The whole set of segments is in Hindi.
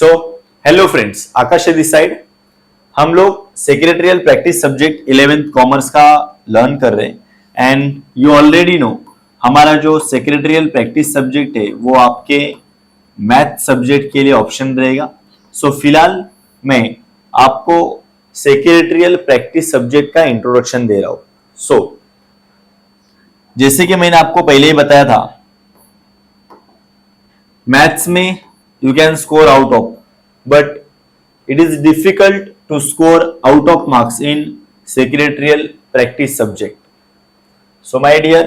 सो हेलो फ्रेंड्स, आकाश है दिस साइड। हम लोग secretarial practice subject 11th commerce का लर्न कर रहे हैं एंड यू ऑलरेडी नो हमारा जो सेक्रेटरियल प्रैक्टिस सब्जेक्ट है वो आपके मैथ सब्जेक्ट के लिए ऑप्शन रहेगा। सो फिलहाल मैं आपको सेक्रेटरियल प्रैक्टिस सब्जेक्ट का इंट्रोडक्शन दे रहा हूं। सो जैसे कि मैंने आपको पहले ही बताया था, मैथ्स में you can score out of, but it is difficult to score out of marks in secretarial practice subject. So my dear,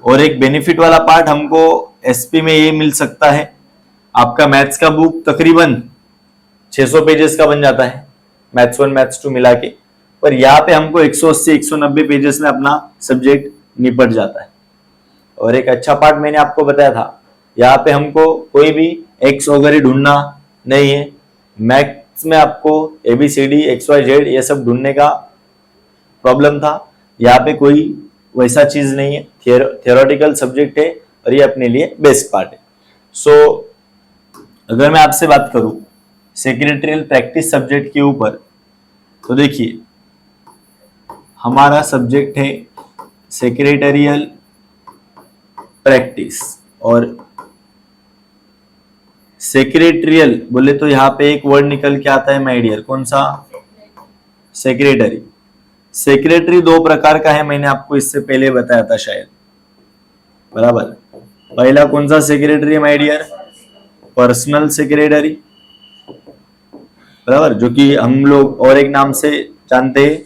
और एक बेनिफिट वाला पार्ट हमको एसपी में ये मिल सकता है, आपका मैथ्स का बुक तकरीबन 600 पेजेस का बन जाता है, मैथ्स 1 मैथ्स 2 मिला के, पर यहाँ पे हमको 180-190 पेजेस में अपना सब्जेक्ट निपट जाता है। और एक अच्छा पार्ट मैंने आपको बताया था, यहाँ पे हमको कोई भी एक्स वगैरह ढूंढना नहीं है। मैथ्स में आपको ABCD XYZ ये सब ढूंढने का प्रॉब्लम था, यहाँ पे कोई वैसा चीज नहीं है। थियोरेटिकल सब्जेक्ट है और ये अपने लिए बेस्ट पार्ट है। सो अगर मैं आपसे बात करूं सेक्रेटरियल प्रैक्टिस सब्जेक्ट के ऊपर, तो देखिए हमारा सब्जेक्ट है सेक्रेटरियल प्रैक्टिस। और सेक्रेटरियल बोले तो यहाँ पे एक वर्ड निकल के आता है माय डियर, कौन सा? सेक्रेटरी। सेक्रेटरी दो प्रकार का है, मैंने आपको इससे पहले बताया था शायद, बराबर। पहला कौन सा सेक्रेटरी है माय डियर? पर्सनल सेक्रेटरी, बराबर, जो कि हम लोग और एक नाम से जानते हैं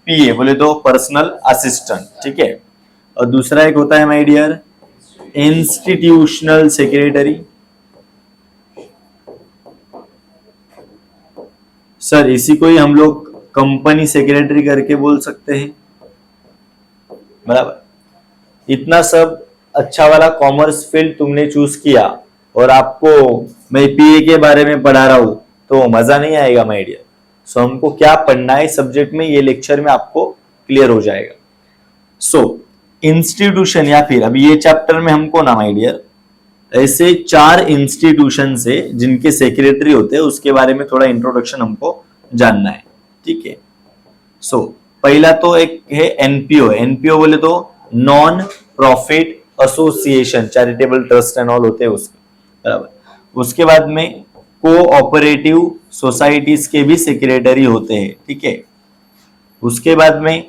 PA, बोले तो पर्सनल असिस्टेंट, ठीक है। और दूसरा एक होता है my dear institutional secretary. Sir इसी को ही हम लोग कंपनी सेक्रेटरी करके बोल सकते हैं, बराबर। इतना सब अच्छा वाला कॉमर्स फील्ड तुमने चूज किया और आपको मैं PA के बारे में पढ़ा रहा हूं तो मजा नहीं आएगा माय डियर। सो हमको क्या पढ़ना है सब्जेक्ट में, ये लेक्चर में आपको क्लियर हो जाएगा। सो इंस्टीट्यूशन, या फिर अभी ये चैप्टर में हमको ना माय डियर ऐसे 4 इंस्टीट्यूशन से जिनके सेक्रेटरी होते हैं उसके बारे में थोड़ा इंट्रोडक्शन हमको जानना है, ठीक है। सो पहला तो एक है NPO। NPO बोले तो non profit association, charitable trust and all होते हैं उसके, बराबर। उसके बाद में कोऑपरेटिव सोसाइटीज के भी सेक्रेटरी होते हैं, ठीक है। उसके बाद में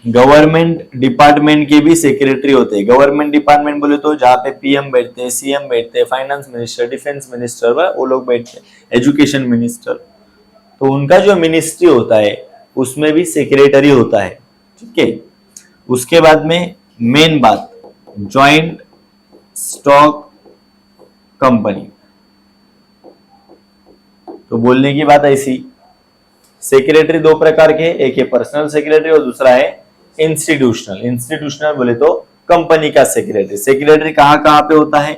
गवर्नमेंट डिपार्टमेंट के भी सेक्रेटरी होते हैं। गवर्नमेंट डिपार्टमेंट बोले तो जहाँ पे PM बैठते हैं, CM बैठते हैं, फाइनेंस मिनिस्टर, डिफेंस मिनिस्टर, वो लोग बैठते हैं, एजुकेशन मिनिस्टर, तो उनका जो मिनिस्ट्री होता है उसमें भी सेक्रेटरी होता है, ठीक है। उसके बाद में मेन बात, जॉइंट स्टॉक कंपनी। तो बोलने की बात ऐसी, सेक्रेटरी दो प्रकार के, एक है पर्सनल सेक्रेटरी और दूसरा है इंस्टीट्यूशनल। इंस्टीट्यूशनल बोले तो कंपनी का सेक्रेटरी। सेक्रेटरी कहाँ कहाँ पे होता है?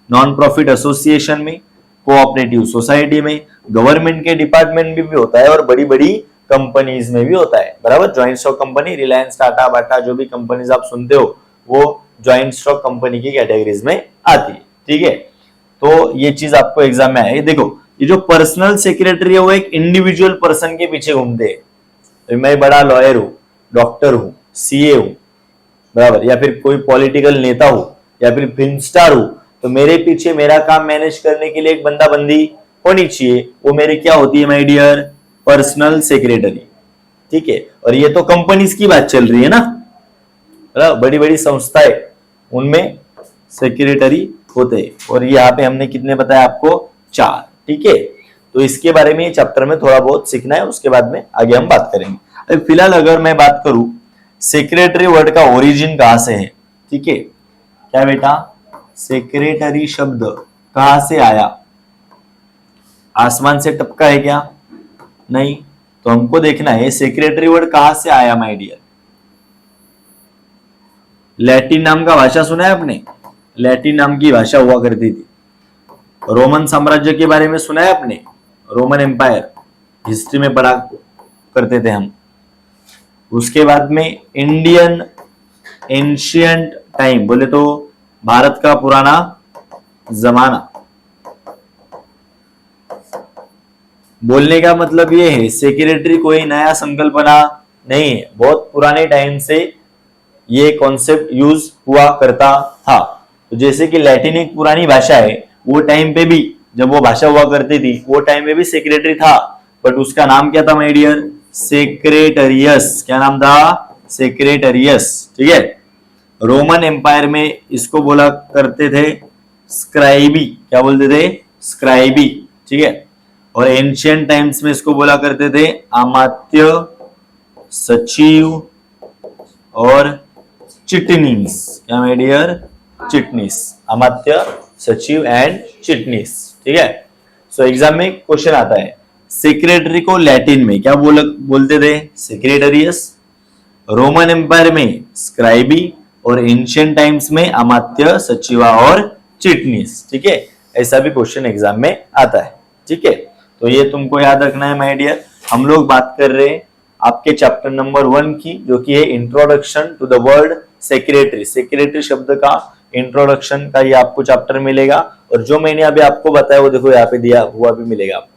नॉन प्रॉफिट एसोसिएशन में, कोऑपरेटिव सोसाइटी में, गवर्नमेंट के डिपार्टमेंट में भी होता है और बड़ी बड़ी कंपनीज में भी होता है, बराबर। Joint stock company, Reliance, Tata, Bata, जो भी कंपनीज आप सुनते हो वो ज्वाइंट स्टॉक कंपनी की कैटेगरीज में आती है, ठीक है। तो ये चीज आपको एग्जाम में आए। देखो ये जो पर्सनल सेक्रेटरी है वो एक इंडिविजुअल पर्सन के पीछे घूमते हैं। तो मैं बड़ा लॉयर हूं, डॉक्टर हूं, CA हूं, बराबर, या फिर कोई पॉलिटिकल नेता हूं, या फिर फिल्म स्टार हूं, तो मेरे पीछे मेरा काम मैनेज करने के लिए एक बंदा बंदी होनी चाहिए। वो मेरी क्या होती है माय डियर? पर्सनल सेक्रेटरी, ठीक है। और ये तो कंपनीज की बात चल रही है ना, बड़ी बड़ी संस्थाएं, उनमें सेक्रेटरी होते हैं। और यहाँ पे हमने कितने बताया आपको? 4, ठीक है। तो इसके बारे में चैप्टर में थोड़ा बहुत सीखना है, उसके बाद में आगे हम बात करेंगे। अभी फिलहाल अगर मैं बात करूं सेक्रेटरी वर्ड का ओरिजिन कहां से है, ठीक है। क्या बेटा? सेक्रेटरी शब्द कहां से आया? आसमान से टपका है क्या? नहीं। तो हमको देखना है सेक्रेटरी वर्ड कहां से आया माय डियर। लैटिन नाम का भाषा सुना है आपने? लैटिन नाम की भाषा हुआ करती थी। रोमन साम्राज्य के बारे में सुना है आपने? रोमन एम्पायर हिस्ट्री में पढ़ा करते थे हम। उसके बाद में इंडियन एंशियंट टाइम, बोले तो भारत का पुराना जमाना। बोलने का मतलब ये है सेक्रेटरी कोई नया संकल्पना नहीं है, बहुत पुराने टाइम से ये कॉन्सेप्ट यूज हुआ करता था। तो जैसे कि लैटिन एक पुरानी भाषा है, वो टाइम पे भी जब वो भाषा हुआ करती थी वो टाइम पे भी सेक्रेटरी था, बट उसका नाम क्या था माय डियर? सेक्रेटरियस। क्या नाम था? सेक्रेटरियस। ठीक है। रोमन एम्पायर में इसको बोला करते थे स्क्राइबी। क्या बोलते थे? स्क्राइबी। ठीक है। और एंशियंट टाइम्स में इसको बोला करते थे अमात्य, सचिव और चिटनीस। क्या माय डियर? चिटनीस। अमात्य, सचिव एंड चिटनीस। ठीक है। सो एग्जाम में क्वेश्चन आता है सेक्रेटरी को लैटिन में क्या बोलते थे? सेक्रेटरियस। रोमन एम्पायर में स्क्राइबी और एंशियंट टाइम्स में अमात्य, सचिवा और चिटनीस। ठीक है। ऐसा भी क्वेश्चन एग्जाम में आता है। ठीक है। तो ये तुमको याद रखना है माय डियर। हम लोग बात कर रहे हैं आपके चैप्टर नंबर 1 की, जो कि है introduction to the word secretary. Secretary शब्द का इंट्रोडक्शन का ये आपको चैप्टर मिलेगा, और जो मैंने अभी आपको बताया वो देखो यहाँ पे दिया हुआ भी मिलेगा आपको।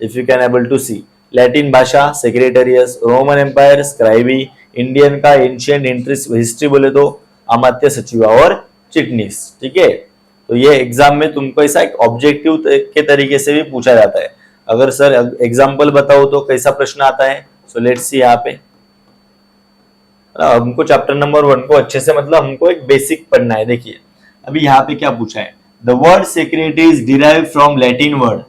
If you can able to see, Latin भाषा सेक्रेटरियस, रोमन एम्पायर स्क्राइबी, इंडियन का एंशिएंट हिस्ट्री बोले तो अमात्य, सचिवा और चिटनीस। ठीक है। तो ये एग्जाम में तुमको ऐसा एक ऑब्जेक्टिव के तरीके से भी पूछा जाता है। अगर सर एग्जाम्पल बताओ तो कैसा प्रश्न आता है? So let's see. यहाँ पे हमको चैप्टर नंबर 1 को अच्छे से, मतलब हमको एक बेसिक पढ़ना है। देखिए अभी यहाँ पे क्या पूछा है, the word secretary is derived from Latin word.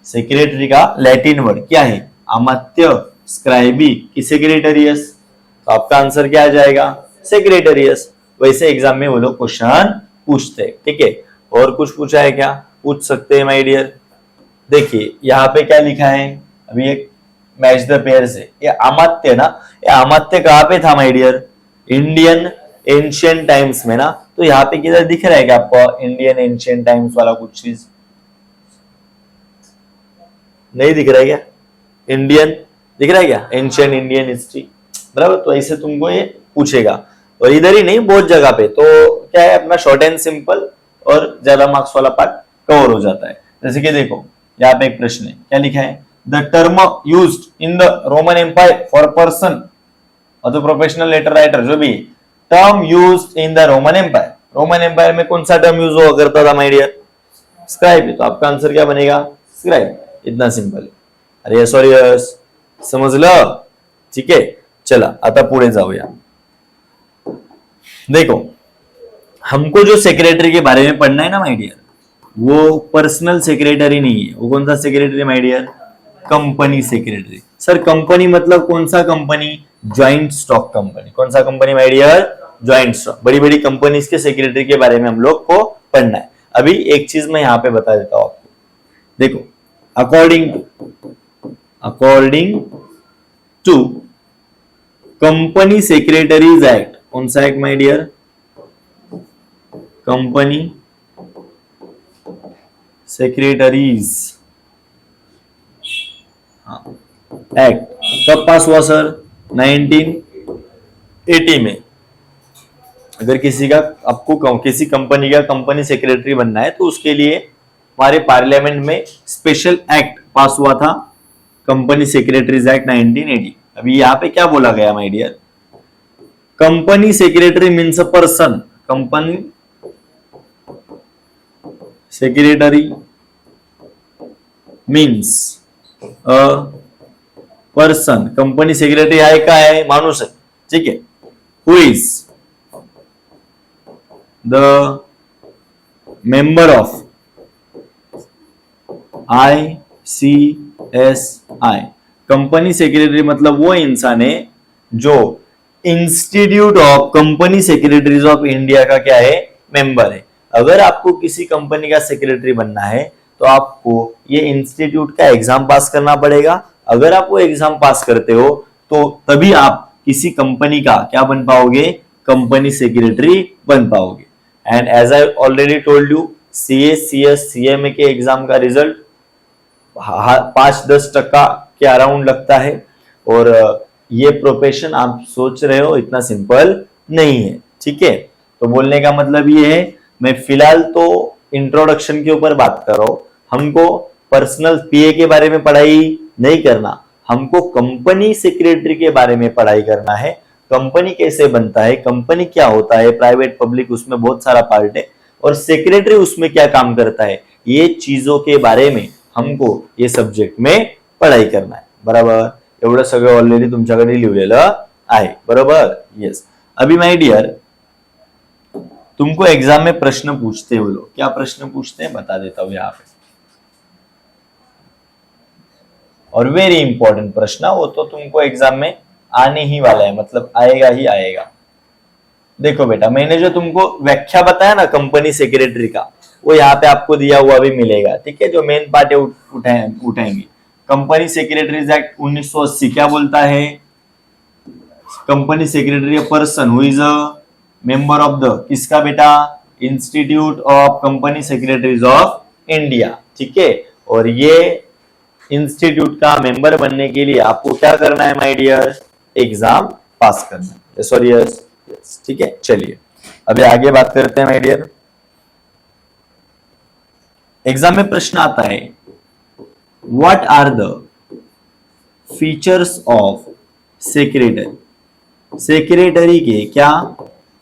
Secretary का लैटिन वर्ड क्या है? अमात्य, स्क्राइबी की सेक्रेटरियस। तो आपका आंसर क्या आ जाएगा? सेक्रेटरियस। वैसे एग्जाम में वो लोग क्वेश्चन पूछते हैं। ठीक है। और कुछ पूछा है क्या? पूछ सकते हैं माय डियर। देखिए यहाँ पे क्या लिखा है, अभी एक मैच द पेयर से, ये अमात्य ना, ये अमात्य कहाँ पे था my dear? Indian ancient times में ना। तो यहाँ पे किधर दिख रहा है क्या आपको इंडियन एंशिएंट टाइम्स वाला कुछ चीज? नहीं दिख रहा है क्या? इंडियन दिख रहा है क्या? एंशिएंट इंडियन हिस्ट्री, बराबर। तो ऐसे तुमको ये पूछेगा, और इधर ही नहीं बहुत जगह पे। तो क्या है, अपना शॉर्ट एंड सिंपल और ज्यादा मार्क्स वाला पार्ट कवर हो जाता है। जैसे कि देखो यहाँ पे एक प्रश्न है, क्या लिखा है? The term used in the Roman empire for person और द प्रोफेशनल लेटर राइटर, जो भी term used in the Roman empire, Roman empire में कौन सा टर्म यूज हुआ करता था माय डियर? स्क्राइब। तो आपका आंसर क्या बनेगा? स्क्राइब। इतना सिंपल। अरे सॉरी समझ लो। ठीक है। चला आता पुढे जाऊया। देखो हमको जो सेक्रेटरी के बारे में पढ़ना है ना माय डियर, वो पर्सनल सेक्रेटरी नहीं है। वो कौन सा secretary my dear? Company secretary. Sir company मतलब कौन सा कंपनी? Joint stock company. कौन सा company my dear? Joint stock. बड़ी बड़ी कंपनीज के सेक्रेटरी के बारे में हम लोग को पढ़ना है। अभी एक चीज मैं यहाँ पे बता देता हूं आपको। देखो according to company secretaries act, कौन सा act my dear? Company secretaries act कब पास हुआ सर? 1980 में। अगर किसी का आपको किसी कंपनी का कंपनी सेक्रेटरी बनना है तो उसके लिए हमारे पार्लियामेंट में स्पेशल एक्ट पास हुआ था, कंपनी सेक्रेटरीज एक्ट 1980। अभी यहाँ पे क्या बोला गया my dear? Company secretary means a person. Company secretary means a person. Company secretary आहे काय आहे? माणूस आहे। ठीक आहे। Who is the member of ICSI। Company secretary मतलब वो इंसान है जो institute of company secretaries of India का क्या है? मेंबर है। अगर आपको किसी कंपनी का सेक्रेटरी बनना है तो आपको ये इंस्टीट्यूट का एग्जाम पास करना पड़ेगा। अगर आप वो एग्जाम पास करते हो तो तभी आप किसी कंपनी का क्या बन पाओगे? कंपनी सेक्रेटरी बन पाओगे। And as I already told you, CA, CS, CMA के एग्जाम का रिजल्ट 5-10% के अराउंड लगता है, और ये प्रोफेशन आप सोच रहे हो इतना सिंपल नहीं है। ठीक है। तो बोलने का मतलब ये है, मैं फिलहाल तो इंट्रोडक्शन के ऊपर बात कर रहा हूं। हमको पर्सनल पीए के बारे में पढ़ाई नहीं करना, हमको कंपनी सेक्रेटरी के बारे में पढ़ाई करना है। कंपनी कैसे बनता है, कंपनी क्या होता है, प्राइवेट पब्लिक उसमें बहुत सारा पार्ट है, और सेक्रेटरी उसमें क्या काम करता है, ये चीजों के बारे में हमको ये सब्जेक्ट में पढ़ाई करना है। बरोबर, एवढं सगळं ऑलरेडी तुमच्याकडे लिहिलेलं आहे। बरोबर, यस। अभी माय डियर, तुमको एग्जाम में प्रश्न पूछते हो लोग, क्या प्रश्न पूछते हैं बता देता हूं यहाँ पे, और वेरी इंपॉर्टेंट प्रश्न, वो तो तुमको एग्जाम में आने ही वाला है, मतलब आएगा ही आएगा। देखो बेटा, मैंने जो तुमको व्याख्या बताया ना कंपनी सेक्रेटरी का, वो यहाँ पे आपको दिया हुआ भी मिलेगा, ठीक है। जो मेन पार्ट है उठाएंगे। कंपनी सेक्रेटरीज एक्ट 1980 क्या बोलता है, company secretary person who is a member of the, किसका बेटा, institute of company secretaries of India, ठीक है। और ये इंस्टीट्यूट का मेंबर बनने के लिए आपको क्या करना है माय डियर, एग्जाम पास करना है। सॉरी, यस, ठीक है। चलिए अभी आगे बात करते हैं माय डियर। एग्जाम में प्रश्न आता है, what are the features of secretary, secretary के क्या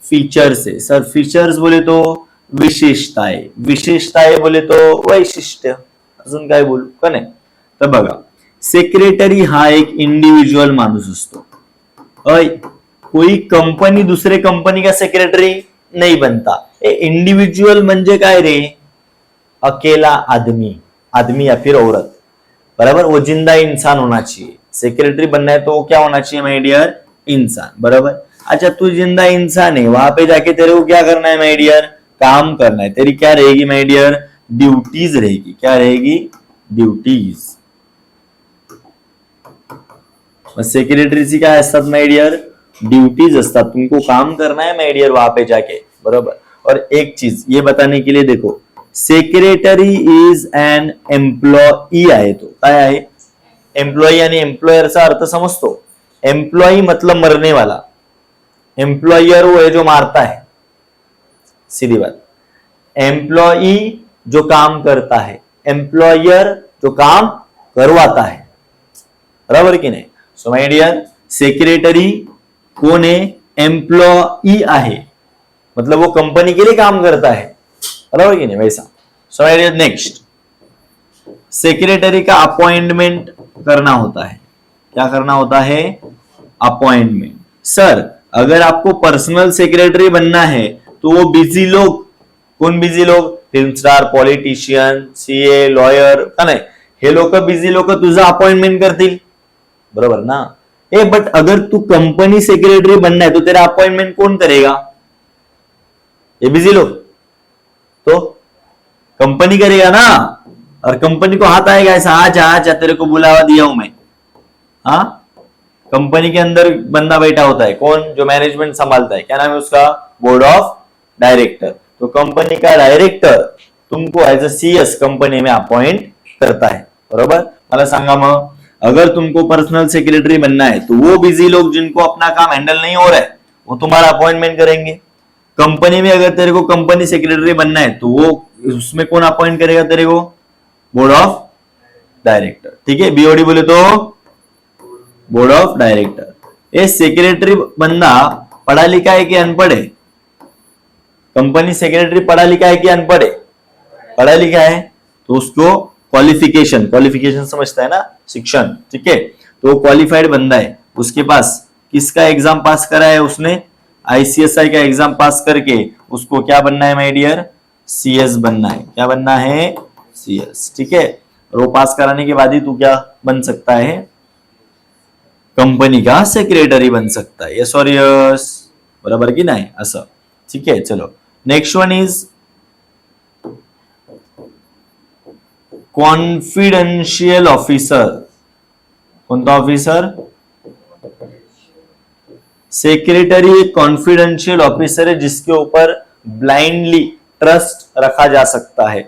फीचर्स है। सर फीचर्स बोले तो विशेषताएं, विशेषताएं बोले तो वैशिष्ट्य, अजून काय बोलू का नाही। तर बघा, सेक्रेटरी हा एक इंडिव्हिज्युअल माणूस असतो। कोई कंपनी दूसरे कंपनी का सेक्रेटरी नहीं बनता। इंडिविजुअल म्हणजे काय रे, अकेला आदमी, आदमी या फिर औरत, बराबर, वो जिंदा इंसान होना चाहिए। सेक्रेटरी बनना है तो वो क्या होना चाहिए माय डियर, इंसान, बराबर। अच्छा, तू जिंदा इंसान है, वहां पे जाके तेरे को क्या करना है माय डियर, काम करना है। तेरी क्या रहेगी माय डियर, ड्यूटीज रहेगी। क्या रहेगी, ड्यूटीज। सेक्रेटरीची काय असतात माय डियर, ड्यूटीज असतात। तुमको काम करना है माय डियर वहां पे जाके, बरोबर। और एक चीज ये बताने के लिए देखो, सेक्रेटरी इज एन एम्प्लॉई आहे, तो काय आहे, एम्प्लॉई आणि एम्प्लॉयरचा अर्थ समजतो। एम्प्लॉई मतलब मरने वाला, एम्प्लॉयर वो है जो मारता है, सीधी बात। एम्प्लॉई जो काम करता है, एम्प्लॉयर जो काम करवाता है, बराबर की नहीं। सो माय डियर, सेक्रेटरी कौन है, एम्प्लॉई आहे, मतलब वो कंपनी के लिए काम करता है, बराबर की नहीं, वैसा। So my dear, next, secretary का अपॉइंटमेंट करना होता है। क्या करना होता है, अपॉइंटमेंट। सर अगर आपको पर्सनल सेक्रेटरी बनना है तो वो बिजी लोग, कौन बिजी लोग, film star, politician, CA, lawyer, का नाही, हे लोक बिजी लोक तुझं अपॉइंटमेंट करतील, बरोबर ना। बट अगर तू कंपनी सेक्रेटरी बनना है तो तेरा अपॉइंटमेंट कौन करेगा, ये बिजी लोग, तो कंपनी करेगा ना। और कंपनी को हाथ आएगा ऐसा, आजा तेरे को बुलावा दिया हूं मैं। हाँ, कंपनी के अंदर बंदा बैठा होता है, कौन, जो मैनेजमेंट संभालता है, क्या नाम है उसका, बोर्ड ऑफ डायरेक्टर। तो कंपनी का डायरेक्टर तुमको एज अ सीएस कंपनी में अपॉइंट करता है, बरोबर। मला सांगा मग, अगर तुमको पर्सनल सेक्रेटरी बनना है तो वो बिजी लोग जिनको अपना काम हैंडल नहीं हो रहा है वो तुम्हारा अपॉइंटमेंट करेंगे। कंपनी में अगर तेरे को कंपनी सेक्रेटरी बनना है तो वो उसमें कौन अपॉइंट करेगा तेरे को, बोर्ड ऑफ डायरेक्टर, ठीक है। बीओडी बोले तो बोर्ड ऑफ डायरेक्टर। ये सेक्रेटरी बंदा पढ़ा लिखा है कि अनपढ़ है, कंपनी सेक्रेटरी पढ़ा लिखा है कि अनपढ़ है, पढ़ा लिखा है तो उसको क्वालिफिकेशन, क्वालिफिकेशन समझता है ना, शिक्षण, ठीक है। तो क्वालिफाइड बंदा है, उसके पास किसका एग्जाम पास करा है उसने, आईसीएसआई का एग्जाम पास करके उसको क्या बनना है माय डियर, सीएस बनना है। क्या बनना है, सीएस, ठीक है। और वो पास कराने के बाद ही तू क्या बन सकता है, कंपनी का सेक्रेटरी बन सकता है। यस और यस, बरोबर की नाही, असं, ठीक है। चलो next one is confidential officer. कोणता ऑफिसर, सेक्रेटरी एक कॉन्फिडेंशियल ऑफिसर है जिसके ऊपर ब्लाइंडली ट्रस्ट रखा जा सकता है।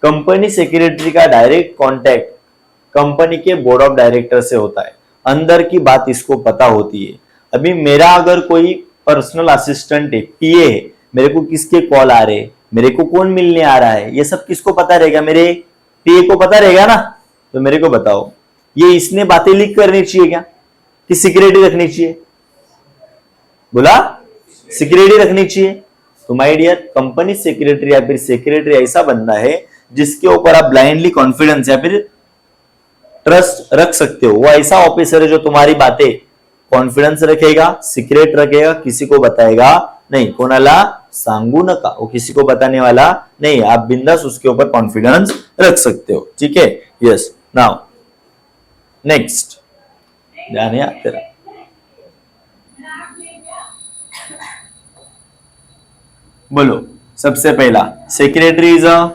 कंपनी सेक्रेटरी का डायरेक्ट कांटेक्ट कंपनी के बोर्ड ऑफ डायरेक्टर से होता है, अंदर की बात इसको पता होती है। अभी मेरा अगर कोई पर्सनल असिस्टेंट है, पीए है, मेरे को किसके कॉल आ रहे, मेरे को कौन मिलने आ रहा है, ये सब किसको पता रहेगा, मेरे टीए को पता रहेगा ना। तो मेरे को बताओ, ये इसने बातें लीक करनी चाहिए क्या कि सिक्योरिटी रखनी चाहिए? बोला सिक्योरिटी रखनी चाहिए। तो माय डियर, कंपनी सेक्रेटरी या फिर सेक्रेटरी ऐसा बंदा है जिसके ऊपर आप ब्लाइंडली कॉन्फिडेंस या फिर ट्रस्ट रख सकते हो। वो ऐसा ऑफिसर है जो तुम्हारी बातें कॉन्फिडेंस रखेगा, सीक्रेट रखेगा, किसी को बताएगा नहीं। कोणाला सांगू नका, वो किसी को बताने वाला नहीं। आप बिंदास उसके ऊपर कॉन्फिडेंस रख सकते हो। ठीक है, यस। नाउ नेक्स्ट, ध्यान है तेरा। बोलो, सबसे पहला सेक्रेटरी इज अ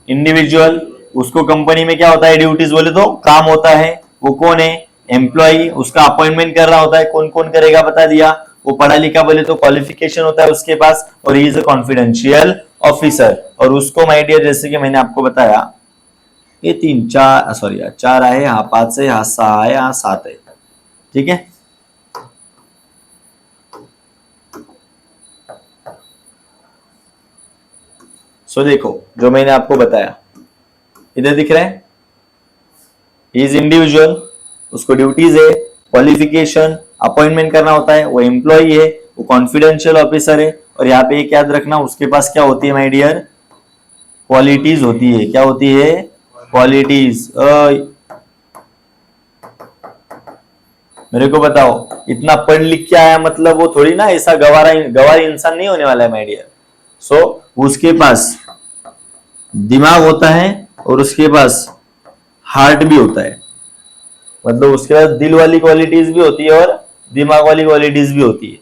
इंडिविजुअल। उसको कंपनी में क्या होता है, ड्यूटीज बोले तो काम होता है। वो कौन है, एम्प्लॉय। उसका अपॉइंटमेंट करना होता है, कौन कौन करेगा बता दिया। वो पढ़ा लिखा बोले तो क्वालिफिकेशन होता है उसके पास, और he is a confidential officer. और उसको माय डियर, जैसे कि मैंने आपको बताया, ये 3 4 सॉरी 4 आए, यहाँ 5 है, यहाँ 6 है, यहाँ 7 है। ठीक है, सो देखो जो मैंने आपको बताया, इधर दिख रहा है, इज इंडिविजुअल, उसको ड्यूटीज है, क्वालिफिकेशन, अपॉइंटमेंट करना होता है, वो एम्प्लॉई है, वो कॉन्फिडेंशियल ऑफिसर है। और यहाँ पे एक याद रखना, उसके पास क्या होती है माय डियर, क्वालिटीज होती है। क्या होती है, क्वालिटीज। मेरे को बताओ, इतना पढ़ लिख के आया मतलब वो थोड़ी ना ऐसा गवार इंसान नहीं होने वाला है माय डियर। सो उसके पास दिमाग होता है और उसके पास हार्ट भी होता है। मतलब उसके पास दिल वाली क्वालिटीज भी होती है और दिमाग वाली क्वालिटीज भी होती है।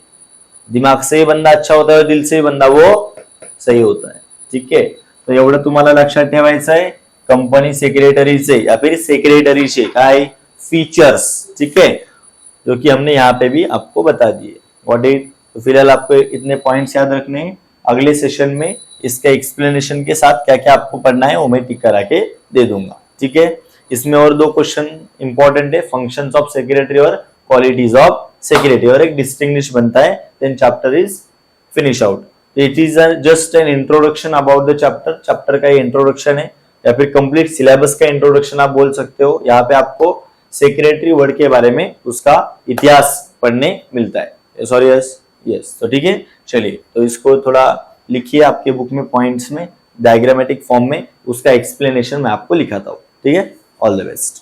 दिमाग से ही बंदा अच्छा होता है और दिल से ही बंदा वो सही होता है। ठीक है, तो एवढं तुम्हाला लक्षात ठेवायचं आहे कंपनी सेक्रेटरीचे या फिर सेक्रेटरीचे काय फीचर्स। ठीक है, जो कि हमने यहाँ पे भी आपको बता दिए। व्हाट इट, तो फिलहाल आपको इतने पॉइंट्स याद रखने हैं। अगले सेशन में इसका एक्सप्लेनेशन के साथ क्या क्या आपको पढ़ना है वो मैं टिक करा के दे दूंगा। ठीक है, इसमें और 2 क्वेश्चन इंपॉर्टेंट है, फंक्शंस ऑफ सेक्रेटरी और क्वालिटीज ऑफ सेक्रेटरी, और एक डिस्टिंग्विश बनता है, then chapter is finish out. It is just an introduction about the chapter. Chapter का इंट्रोडक्शन है या फिर कंप्लीट सिलेबस का इंट्रोडक्शन आप बोल सकते हो। यहाँ पे आपको सेक्रेटरी वर्ड के बारे में उसका इतिहास पढ़ने मिलता है। Sorry, yes. तो ठीक है, चलिए, तो इसको थोड़ा लिखिए आपके बुक में पॉइंट्स में, डायग्रामेटिक फॉर्म में, उसका एक्सप्लेनेशन मैं आपको लिखाता हूँ। ठीक है, ऑल द बेस्ट।